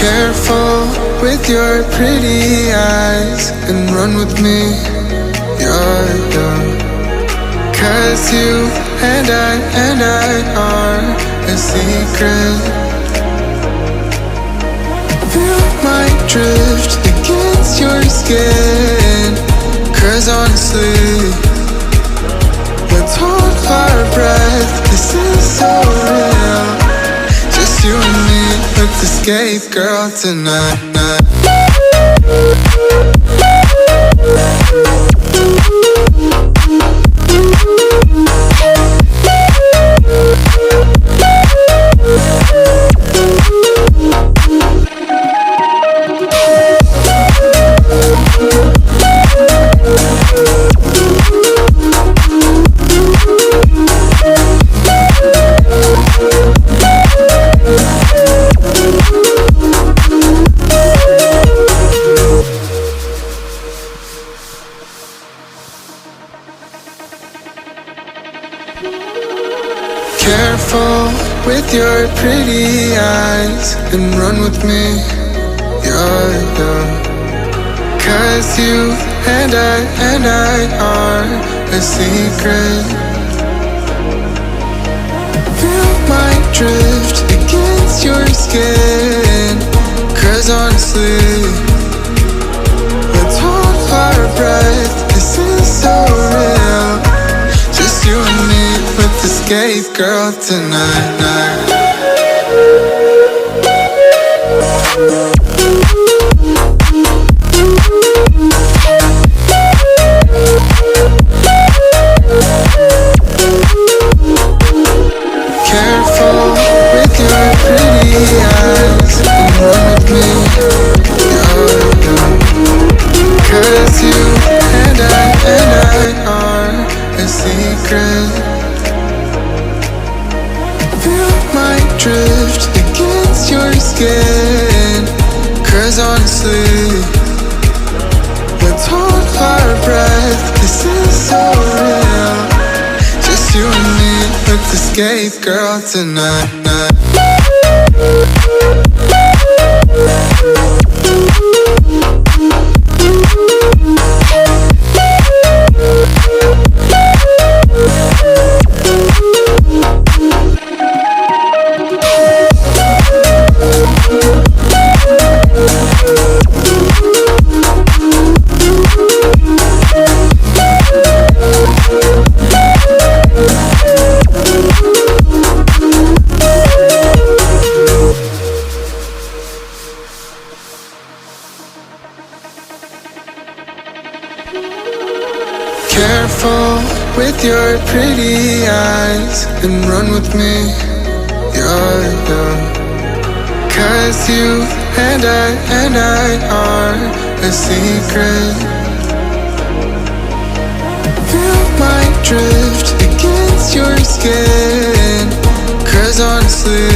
Careful with your pretty eyes and run with me, you're young. 'Cause you and I are a secret. Feel my drift against your skin. 'Cause honestly, let's hold our breath. This is so real. Just you and me, let's escape, girl, tonight. Careful with your pretty eyes and run with me, you're young. 'Cause you and I are a secret. Feel my drift against your skin. 'Cause honestly, let's hold our breath. This is so real. Just you and me, let's escape, girl, tonight. Careful with your pretty eyes and run with me, you're young. 'Cause you and I are a secret. Feel my drift against your skin. 'Cause honestly, let's hold our breath. This is so real. Just you and me, let's escape, girl, tonight. Careful with your pretty eyes and run with me, you're young. 'Cause you and I are a secret. Feel my drift against your skin. 'Cause honestly,